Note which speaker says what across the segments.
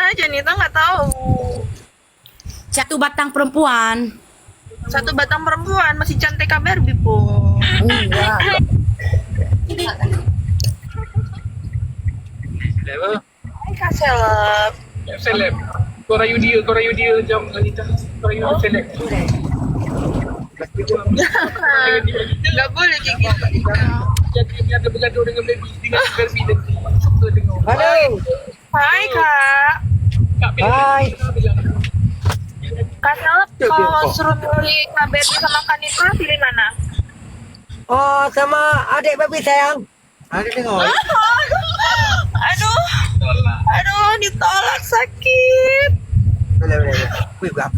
Speaker 1: aja Nita nggak tahu.
Speaker 2: Satu batang perempuan.
Speaker 1: Satu batang perempuan masih cantik Kak Barbie po.
Speaker 2: Enggak.
Speaker 3: Seleb.
Speaker 1: Hai Kak Seleb.
Speaker 3: Seleb. Korayu dia jam Anita. Korayu seleb.
Speaker 1: Nggak boleh kayak gitu.
Speaker 3: Jadi ada bergaduh dengan Barbie nanti. Suka tengok.
Speaker 4: Halo.
Speaker 1: Hai Kak.
Speaker 3: Kak
Speaker 4: Hai.
Speaker 3: bilang.
Speaker 1: Kak Seleb kalau suruh milih Kak Barbie sama Kak Nita pilih mana?
Speaker 4: Oh, sama adik babi sayang. Adik tengok.
Speaker 1: Aduh,
Speaker 3: Tolak.
Speaker 1: aduh ditolak sakit.
Speaker 4: Boleh. Wih, berapa?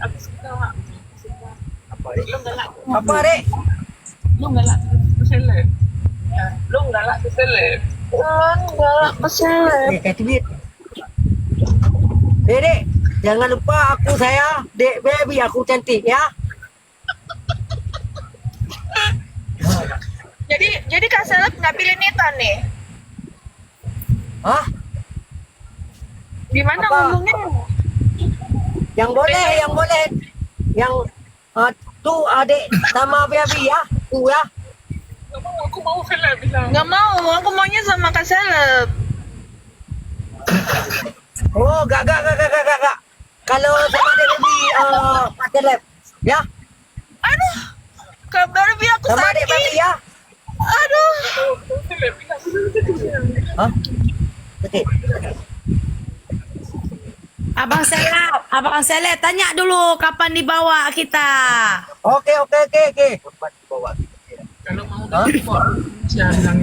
Speaker 3: Aku suka.
Speaker 4: Apa adik?
Speaker 3: Lu galak.
Speaker 4: Apa adik?
Speaker 3: Lu galak tu seleb. Lu galak tu seleb.
Speaker 1: Enggak ke Seleb.
Speaker 4: Kasih duit. Dek, jangan lupa aku saya, dek baby aku cantik ya.
Speaker 1: Jadi Kak Seleb nggak pilih Nita nih?
Speaker 4: Hah?
Speaker 1: Gimana
Speaker 4: Apa?
Speaker 1: ngomongnya?
Speaker 4: Yang boleh. Yang tuh adik sama baby ya. Tuh ya.
Speaker 3: Aku mau seleb bilang.
Speaker 1: Nggak mau, aku maunya sama Kak Seleb.
Speaker 4: Oh, gak. Kalau sama adik baby pakai lab. Ya.
Speaker 1: Aduh, Kak Barbie aku
Speaker 4: Sama adik baby
Speaker 1: sakit.
Speaker 4: ya.
Speaker 1: Aduh,
Speaker 3: Seleb bilang.
Speaker 4: Hah? Okey.
Speaker 2: Abang Seleb, tanya dulu kapan dibawa kita.
Speaker 4: Okey.
Speaker 3: Kalau mau nanti buat jangan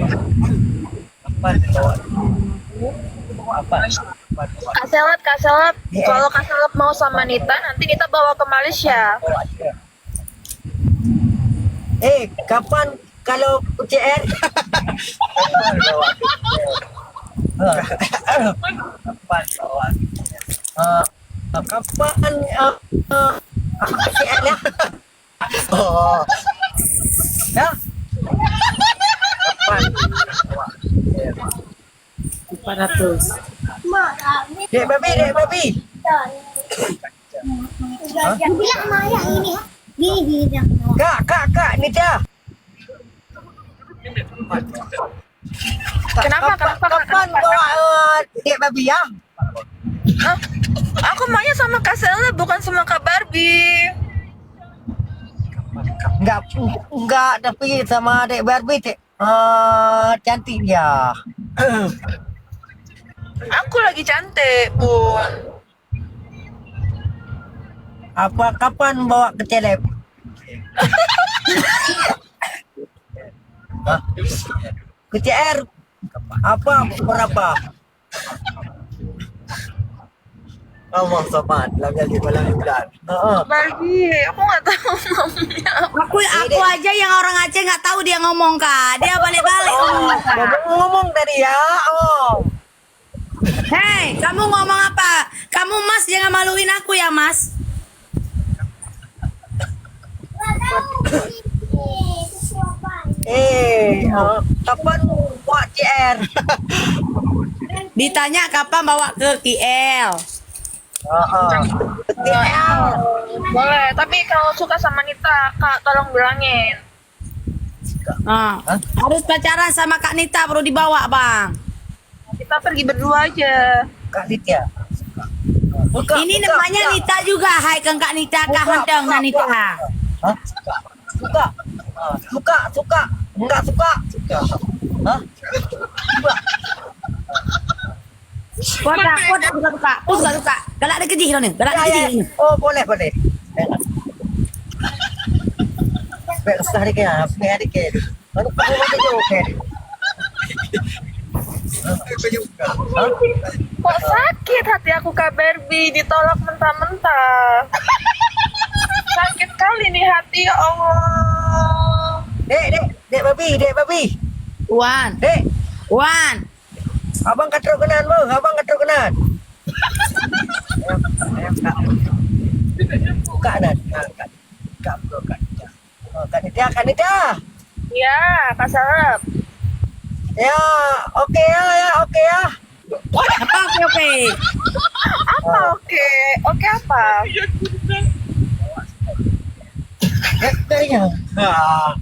Speaker 4: Apa?
Speaker 1: Kak Seleb, kalau Kak Seleb mau sama Nita, nanti Nita bawa ke Malaysia.
Speaker 4: Kapan kalau UCR? Kapan UCR ya? Oh. Ya? Kapan?
Speaker 2: 400.
Speaker 4: Dek babi.
Speaker 5: Bilang sama yang ini ya. Gini bilang.
Speaker 4: Kak, Nita.
Speaker 1: Kenapa?
Speaker 4: Kapan bawa dek babi ya?
Speaker 1: Hah? Aku maunya sama Kak Seleb, bukan sama Kak Barbie.
Speaker 4: Enggak, tapi sama adik Barbie cantik dia.
Speaker 1: Aku lagi cantik, Bu.
Speaker 4: Apa kapan bawa ke celeb? Hah? Ke CR apa berapa? Ngomong sobat, lagi bulan.
Speaker 1: Barbie, aku nggak tahu ngomongnya apa.
Speaker 2: Aku aja yang orang Aceh nggak tahu dia ngomong Kak. Dia balik-balik ngomong Kak.
Speaker 4: Ngomong tadi ya. Oh.
Speaker 2: Hei, kamu ngomong apa? Kamu Mas jangan maluin aku ya Mas.
Speaker 4: Kapan buat CR?
Speaker 2: Ditanya kapan bawa ke KL.
Speaker 4: CR.
Speaker 1: Boleh, tapi kalau suka sama Nita, Kak tolong bilangin.
Speaker 2: Harus pacaran sama Kak Nita baru dibawa Bang.
Speaker 1: Kita pergi berdua aja.
Speaker 4: Kak Ditya.
Speaker 2: Ini namanya Nita juga. Hai Kang Kak Nita Kak Hendang dan Nita.
Speaker 4: Hah? Suka. Enggak suka. Hah?
Speaker 2: Kuat suka. Galak ada kejih nih.
Speaker 4: Oh, boleh. Baik, sekali kaya. Baik ke. Ano pa mo ke?
Speaker 1: Kok sakit hati aku Kak Barbie, ditolak mentah-mentah. Sakit kali nih hati, ya Allah.
Speaker 4: Dek babi.
Speaker 2: Wan.
Speaker 4: Dek,
Speaker 2: Abang
Speaker 4: katrok kenan mo, Kak Nan. Kak Nita.
Speaker 1: Ya, Kak Seleb.
Speaker 4: Ya, oke ya.
Speaker 2: Apa oke?
Speaker 1: Apa oke? Oke apa?
Speaker 4: Kayaknya. Hah?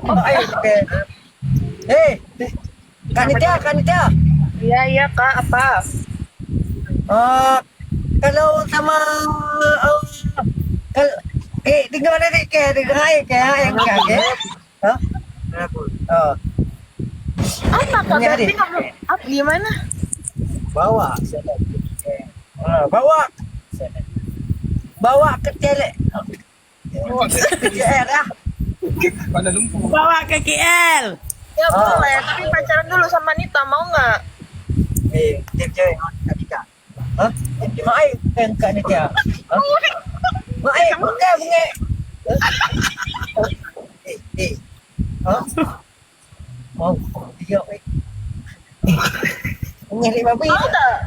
Speaker 4: Oh, ayo, oke. Kanita.
Speaker 1: Iya iya kak apa?
Speaker 4: Kalau sama kalau tinggal ada dengar yang Hah? Oh,
Speaker 1: Apa kak
Speaker 4: Ini ada.
Speaker 1: Berbi ngomong? Apa gimana?
Speaker 4: bawa bawa bawa ke tele. Ke daerah.
Speaker 3: Pada lumpur.
Speaker 2: Bawa ke KL.
Speaker 1: Ya
Speaker 4: Oh.
Speaker 1: boleh, tapi pacaran dulu sama Nita mau nggak?
Speaker 4: Tim cewek Kanita. Hah? Tim mai kan Kanita. Hah? Mai bunga. Hah? Mau dia Ngeri babi.
Speaker 1: Mau tak?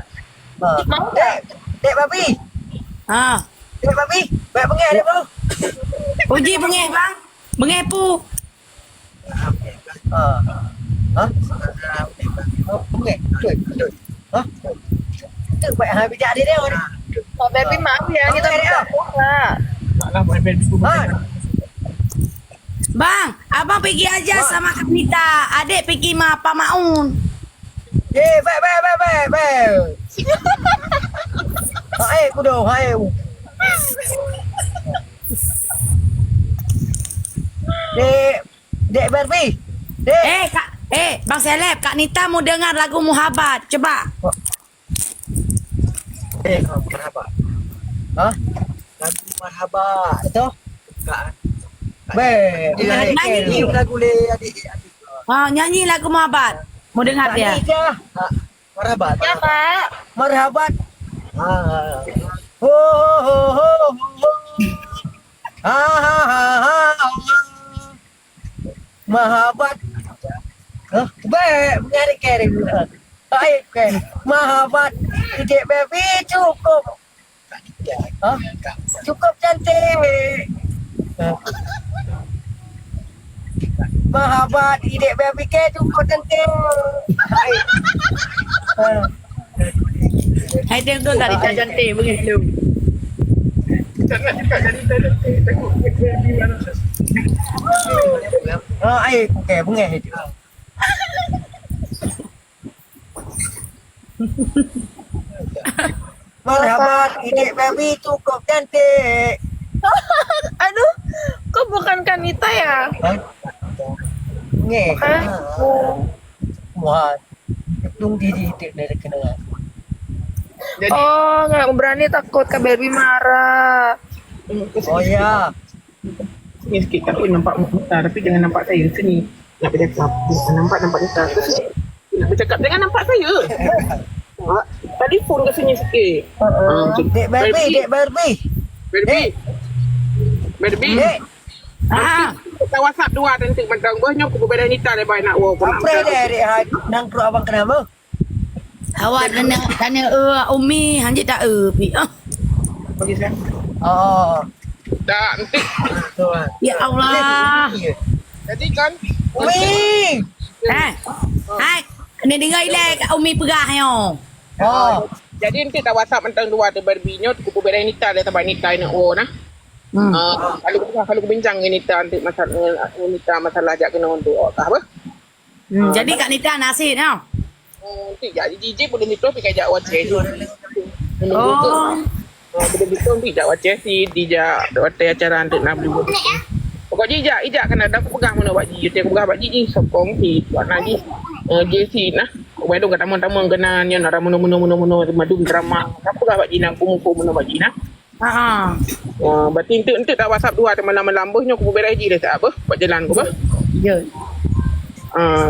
Speaker 1: Mau tak?
Speaker 4: Dek babi.
Speaker 2: Ah,
Speaker 4: Dek babi. Baik bunga dia bro.
Speaker 2: uji bengeh bang. Bengeh pu.
Speaker 4: Hah? Bunga. Betul. Hah? Itu baik hai bijak dia ni.
Speaker 1: Kak Berbi maaf ya, kita
Speaker 4: Mau
Speaker 1: bisa
Speaker 4: tak?
Speaker 1: nggak?
Speaker 3: Malah bukan baby
Speaker 4: Ha.
Speaker 2: Bang, abang pergi aja sama Kanita. Adik pergi sama Pak Maun.
Speaker 4: Baik. Hai kudo, hai. Dek Barbie. Dek.
Speaker 2: Bang Seleb, Kak Nita mau dengar lagu Muhabat. Coba.
Speaker 4: Marhaba. Hah? Lagu marhaba. Itu? Bukan.
Speaker 2: Nyanyi.
Speaker 4: Lagu le adik.
Speaker 2: Nyanyi lagu Muhabat. Mau dengar dia.
Speaker 4: Marhaba.
Speaker 1: Ya kak.
Speaker 4: Marhabat. Ho ho ho ho. Mahabat. Baik, nyari kering. Baik, Mahabat. Ide baby cukup. Hah? Cukup cantik. Mahabat, ide baby ke cukup cantik. Baik.
Speaker 2: Hai dia tu tadi cantik begitu.
Speaker 3: Jangan juga jadi takut baby mana.
Speaker 4: Ai oke bunga itu. Marhabat, ide baby cukup cantik.
Speaker 1: Aduh, kok bukan Kanita ya?
Speaker 4: Nge.
Speaker 1: Hah?
Speaker 4: Wah. Tung diri dari kenangan.
Speaker 3: Jadi
Speaker 1: Oh, nggak berani takut Kak Berbi marah.
Speaker 4: Oh ya.
Speaker 3: ni sikit tak pun nampak muka tapi jangan nampak saya sini. Nak bercakap. Nampak muka. Nak bercakap jangan nampak saya. Tadi phone ke sini sikit.
Speaker 4: Dek baby, dek baby.
Speaker 3: Baby. Baby.
Speaker 4: Dek,
Speaker 3: Kita WhatsApp dua nanti mentang banyak aku berbeda nita le baik nak wo ko nak.
Speaker 4: apa dek nang pro abang kenapa?
Speaker 2: Awak tanya Umi hanjit tak pi.
Speaker 3: Bagi saya.
Speaker 4: Oh.
Speaker 3: Tak nanti.
Speaker 2: Ya Allah.
Speaker 3: Jadi kan
Speaker 4: Umi.
Speaker 2: Hai. Ni dengar ilek Umi pegah yo.
Speaker 4: Oh.
Speaker 3: jadi nanti tak WhatsApp mentang dua tu berbinyo tu berbeda nita le tempat nita nak wo nah. Kalau bincang ini nanti masalah ajak kena untuk apa?
Speaker 2: Jadi Kak Nita nasi tau.
Speaker 3: Nanti jadi DJ boleh itu pergi ajak wajah tu.
Speaker 2: Oh.
Speaker 3: Boleh itu nanti ajak wajah si dia wajah acara untuk nak beli. Pokoknya ijak kan ada aku pegang mana buat DJ, aku pegang buat DJ sokong si buat lagi. JC nah. Kemudian kata tamu-tamu kena nyan ada menu madu drama. Aku pegang buat DJ nak kumpul mana buat DJ nah. Berarti untuk tak WhatsApp dua teman-teman lambuhnya aku berai je dah tak apa buat jalan aku apa.
Speaker 2: Ya.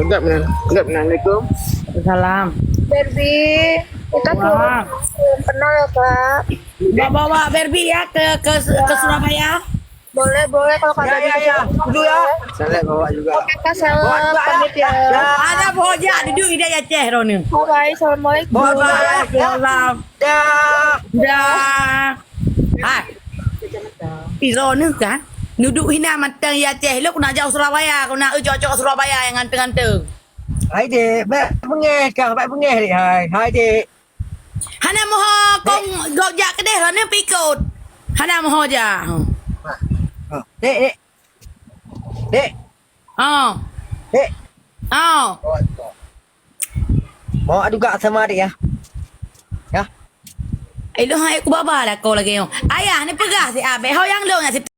Speaker 3: Enggak benar. Assalamualaikum.
Speaker 2: Salam.
Speaker 1: Berbi, kita
Speaker 2: Wah.
Speaker 1: kenal ya kak.
Speaker 2: Bawa Berbi ya ke Surabaya.
Speaker 1: Boleh kalau Kak Berbi
Speaker 4: Ya. Dulu ya. Saya bawa juga.
Speaker 1: Oke kak, salam
Speaker 4: Bawa juga,
Speaker 1: pamit ya.
Speaker 2: Ada boja duduk ida ya Ceh Roni.
Speaker 1: Bye, assalamualaikum.
Speaker 4: Bawa juga.
Speaker 2: Salam.
Speaker 4: Dah.
Speaker 2: Dah. Hai. Piro ni kan? Duduk hina matang ya Ceh. Lu nak jauh Surabaya, kau nak cocok Surabaya yang ganteng-ganteng.
Speaker 4: Hai dek, baik pengeh kang, baik pengeh dek hai dek.
Speaker 2: Hana moho kong gojak ke deh ni pikut. Hana moho ja.
Speaker 4: Dek, dek. Dek,
Speaker 2: Oh.
Speaker 4: dek.
Speaker 2: Oh.
Speaker 4: Mau adu gak sama adik ya? Ya.
Speaker 2: Ay lo hai ko baba la ko lagi yo. Ayah ni pegah si abe ho yang lo nga si